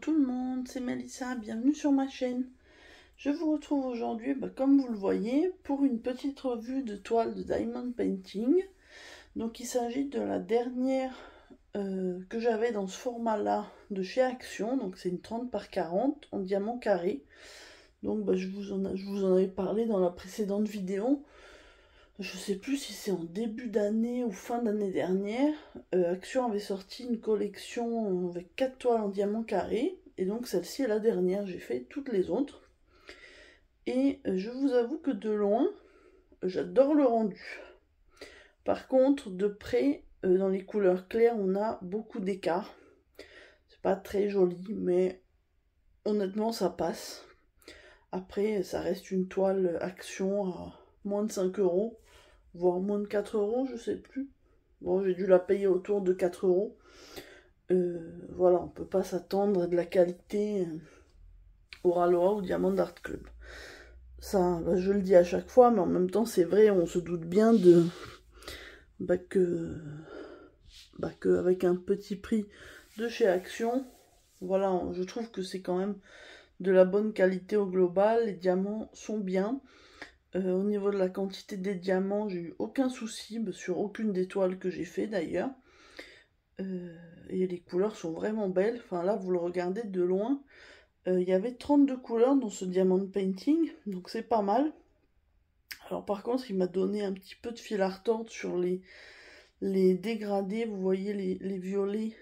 tout le monde, c'est Mélissa, bienvenue sur ma chaîne. Je vous retrouve aujourd'hui, comme vous le voyez, pour une petite revue de toiles de Diamond Painting. Donc il s'agit de la dernière que j'avais dans ce format-là de chez Action. Donc c'est une 30 par 40 en diamant carré. Donc je vous en avais parlé dans la précédente vidéo. Je sais plus si c'est en début d'année ou fin d'année dernière, Action avait sorti une collection avec 4 toiles en diamant carré, et donc celle-ci est la dernière, j'ai fait toutes les autres. Et je vous avoue que de loin, j'adore le rendu. Par contre, de près, dans les couleurs claires, on a beaucoup d'écart. C'est pas très joli, mais honnêtement, ça passe. Après, ça reste une toile Action à moins de 5 €. Voire moins de 4 €, je sais plus. Bon, j'ai dû la payer autour de 4 €. Voilà, on peut pas s'attendre à de la qualité au Ralois ou Diamond Art Club. Ça, je le dis à chaque fois, mais en même temps, c'est vrai, on se doute bien de que avec un petit prix de chez Action, voilà, je trouve que c'est quand même de la bonne qualité au global. Les diamants sont bien. Au niveau de la quantité des diamants, j'ai eu aucun souci sur aucune des toiles que j'ai fait d'ailleurs. Et les couleurs sont vraiment belles. Enfin là, vous le regardez de loin. Il y avait 32 couleurs dans ce Diamond Painting, donc c'est pas mal. Alors par contre, il m'a donné un petit peu de fil à retordre sur les dégradés. Vous voyez les violets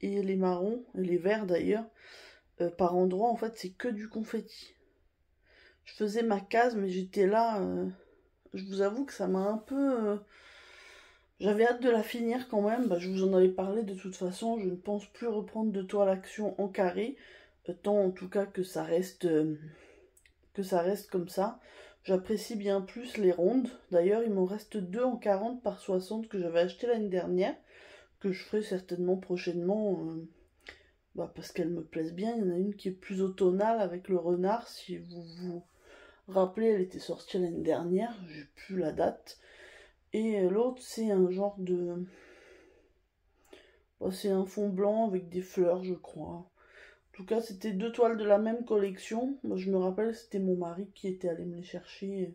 et les marrons, et les verts d'ailleurs. Par endroits, en fait, c'est que du confetti. Je faisais ma case, mais j'étais là, je vous avoue que ça m'a un peu... J'avais hâte de la finir quand même, je vous en avais parlé de toute façon, je ne pense plus reprendre de toile Action en carré, tant en tout cas que ça reste comme ça. J'apprécie bien plus les rondes, d'ailleurs il m'en reste 2 en 40 par 60 que j'avais acheté l'année dernière, que je ferai certainement prochainement, parce qu'elles me plaisent bien. Il y en a une qui est plus automnale avec le renard, si vous vous rappelez, elle était sortie l'année dernière, j'ai plus la date. Et l'autre, c'est un genre de... c'est un fond blanc avec des fleurs, je crois. En tout cas, c'était 2 toiles de la même collection. Moi, je me rappelle, c'était mon mari qui était allé me les chercher.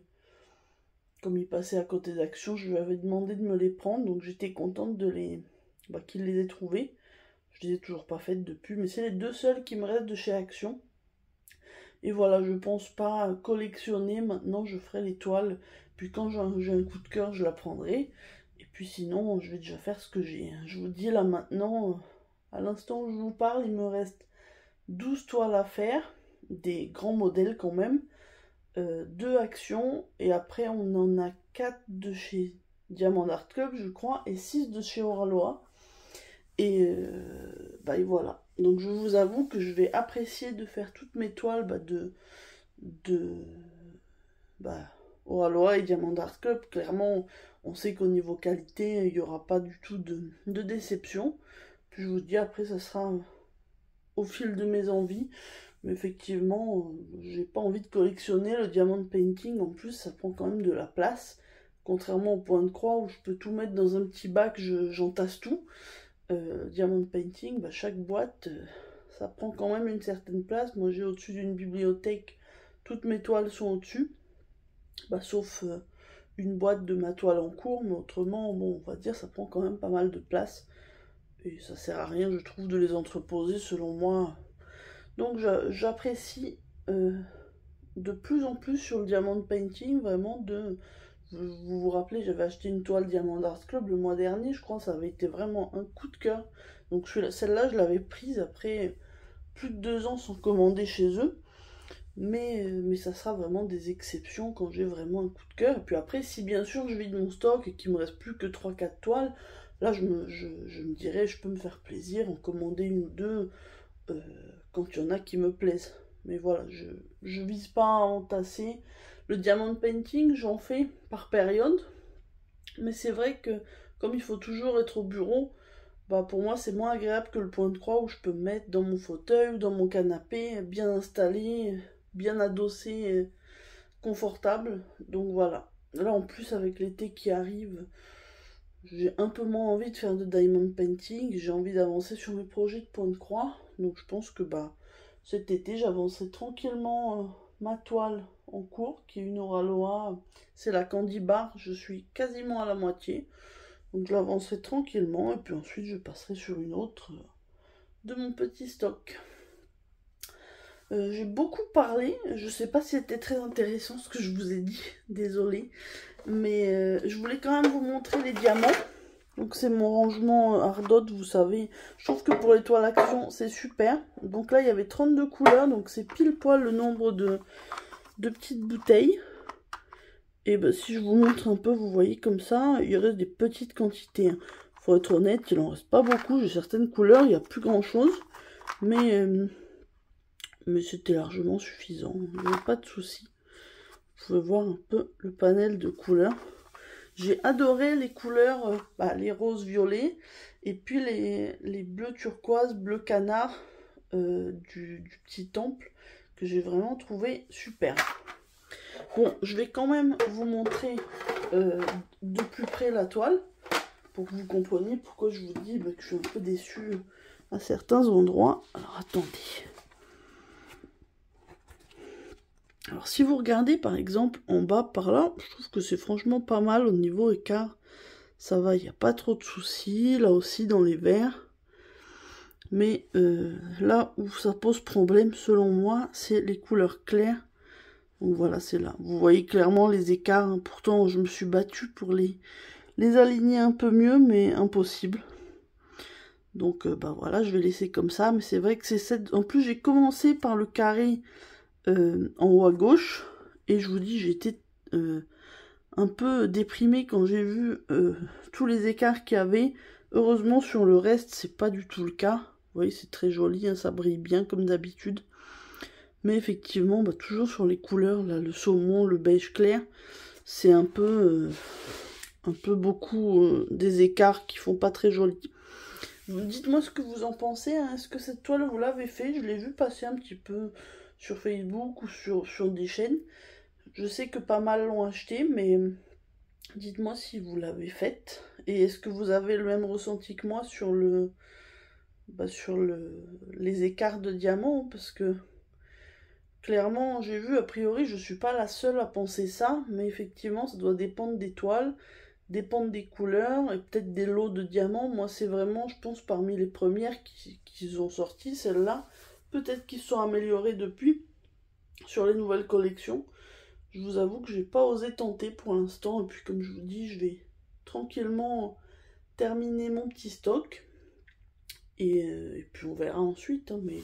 Comme il passait à côté d'Action, je lui avais demandé de me les prendre. Donc, j'étais contente de qu'il les ait trouvées. Je les ai toujours pas faites depuis. Mais c'est les 2 seules qui me restent de chez Action. Et voilà, je pense pas collectionner. Maintenant, je ferai les toiles. Puis quand j'ai un coup de cœur, je la prendrai. Et puis sinon, je vais déjà faire ce que j'ai. Je vous dis là maintenant, à l'instant où je vous parle, il me reste 12 toiles à faire. Des grands modèles quand même. 2 Actions. Et après, on en a 4 de chez Diamond Art Club, je crois. Et 6 de chez Oralois. Et voilà. Donc je vous avoue que je vais apprécier de faire toutes mes toiles Oralois et Diamond Art Club. Clairement, on sait qu'au niveau qualité, il n'y aura pas du tout de déception. Puis je vous dis, après, ça sera au fil de mes envies. Mais effectivement, j'ai pas envie de collectionner le Diamond Painting. En plus, ça prend quand même de la place. Contrairement au point de croix où je peux tout mettre dans un petit bac, j'entasse tout. Diamond Painting, chaque boîte, ça prend quand même une certaine place. Moi, j'ai au-dessus d'une bibliothèque, toutes mes toiles sont au-dessus. Sauf une boîte de ma toile en cours, mais autrement, bon, on va dire, ça prend quand même pas mal de place. Et ça sert à rien, je trouve, de les entreposer, selon moi. Donc, j'apprécie de plus en plus sur le Diamond Painting, vraiment vous vous rappelez, j'avais acheté une toile Diamond Art Club le mois dernier, je crois, ça avait été vraiment un coup de cœur. Donc celle-là, je l'avais prise après plus de 2 ans sans commander chez eux. Mais ça sera vraiment des exceptions quand j'ai vraiment un coup de cœur. Et puis après, si bien sûr je vide mon stock et qu'il me reste plus que 3-4 toiles, là je me dirais, je peux me faire plaisir, en commander une ou deux quand il y en a qui me plaisent. Mais voilà, je vise pas à entasser. Le Diamond Painting, j'en fais par période. Mais c'est vrai que comme il faut toujours être au bureau, pour moi c'est moins agréable que le point de croix où je peux me mettre dans mon fauteuil ou dans mon canapé, bien installé, bien adossé, confortable. Donc voilà. Là en plus avec l'été qui arrive, j'ai un peu moins envie de faire de diamond painting, j'ai envie d'avancer sur mes projets de point de croix. Donc je pense que cet été j'avancerai tranquillement ma toile en cours, qui est une Oraloa, c'est la Candy Bar, je suis quasiment à la moitié. Donc je l'avancerai tranquillement et puis ensuite je passerai sur une autre de mon petit stock. J'ai beaucoup parlé, je sais pas si c'était très intéressant ce que je vous ai dit, désolée, mais je voulais quand même vous montrer les diamants. Donc c'est mon rangement Ardot, vous savez, je trouve que pour les toiles action c'est super. Donc là il y avait 32 couleurs, donc c'est pile poil le nombre de petites bouteilles. Et si je vous montre un peu, vous voyez comme ça, il reste des petites quantités. Faut être honnête, il en reste pas beaucoup, j'ai certaines couleurs, il n'y a plus grand chose, mais c'était largement suffisant, il n'y avait pas de souci. Vous pouvez voir un peu le panel de couleurs. J'ai adoré les couleurs, les roses violets, et puis les bleus turquoise, bleu canard du petit temple, que j'ai vraiment trouvé super. Bon, je vais quand même vous montrer de plus près la toile, pour que vous compreniez pourquoi je vous dis que je suis un peu déçue à certains endroits. Alors attendez. Alors si vous regardez par exemple en bas par là, je trouve que c'est franchement pas mal au niveau écart. Ça va, il n'y a pas trop de soucis. Là aussi dans les verts. Mais là où ça pose problème selon moi, c'est les couleurs claires. Donc voilà, c'est là. Vous voyez clairement les écarts. Hein. Pourtant je me suis battue pour les aligner un peu mieux, mais impossible. Donc voilà, je vais laisser comme ça. Mais c'est vrai que c'est cette... En plus j'ai commencé par le carré en haut à gauche, et je vous dis j'étais un peu déprimée quand j'ai vu tous les écarts qu'il y avait. Heureusement sur le reste c'est pas du tout le cas. Vous voyez c'est très joli, hein, ça brille bien comme d'habitude, mais effectivement toujours sur les couleurs là, le saumon, le beige clair, c'est un peu beaucoup des écarts qui font pas très jolis. Dites-moi ce que vous en pensez, hein. Est-ce que cette toile vous l'avez fait? Je l'ai vu passer un petit peu sur Facebook ou sur des chaînes. Je sais que pas mal l'ont acheté, mais dites-moi si vous l'avez faite. Et est-ce que vous avez le même ressenti que moi sur les écarts de diamants? Parce que clairement, j'ai vu, a priori, je suis pas la seule à penser ça, mais effectivement, ça doit dépendre des toiles, dépendre des couleurs et peut-être des lots de diamants. Moi, c'est vraiment, je pense, parmi les premières qui ont sorti, celles-là. Peut-être qu'ils se sont améliorés depuis sur les nouvelles collections. Je vous avoue que j'ai pas osé tenter pour l'instant. Et puis comme je vous dis, je vais tranquillement terminer mon petit stock. Et puis on verra ensuite. Hein, mais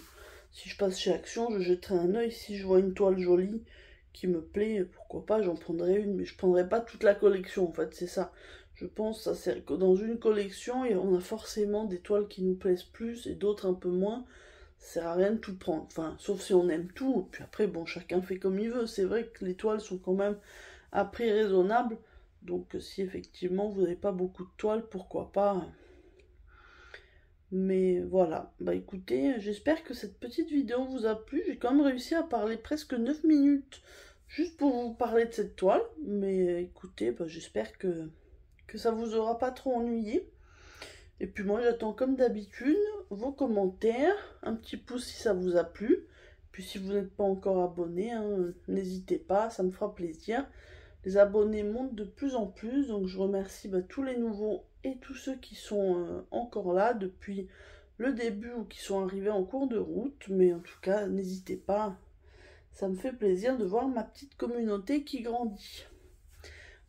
si je passe chez Action, je jetterai un œil. Si je vois une toile jolie qui me plaît, pourquoi pas, j'en prendrai une. Mais je prendrai pas toute la collection en fait, c'est ça. Je pense que dans une collection, on a forcément des toiles qui nous plaisent plus et d'autres un peu moins. Ça sert à rien de tout prendre, enfin, sauf si on aime tout, puis après, bon, chacun fait comme il veut. C'est vrai que les toiles sont quand même à prix raisonnable, donc si effectivement vous n'avez pas beaucoup de toiles, pourquoi pas. Mais voilà, écoutez, j'espère que cette petite vidéo vous a plu. J'ai quand même réussi à parler presque 9 minutes, juste pour vous parler de cette toile, mais écoutez, j'espère que ça vous aura pas trop ennuyé. Et puis moi j'attends comme d'habitude vos commentaires, un petit pouce si ça vous a plu. Puis si vous n'êtes pas encore abonné, hein, n'hésitez pas, ça me fera plaisir. Les abonnés montent de plus en plus, donc je remercie tous les nouveaux et tous ceux qui sont encore là depuis le début ou qui sont arrivés en cours de route. Mais en tout cas, n'hésitez pas, ça me fait plaisir de voir ma petite communauté qui grandit.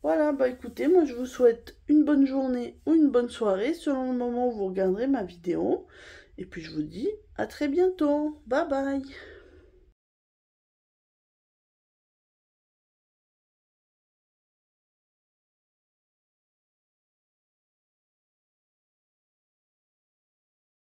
Voilà, écoutez, moi je vous souhaite une bonne journée ou une bonne soirée selon le moment où vous regarderez ma vidéo. Et puis je vous dis à très bientôt. Bye bye.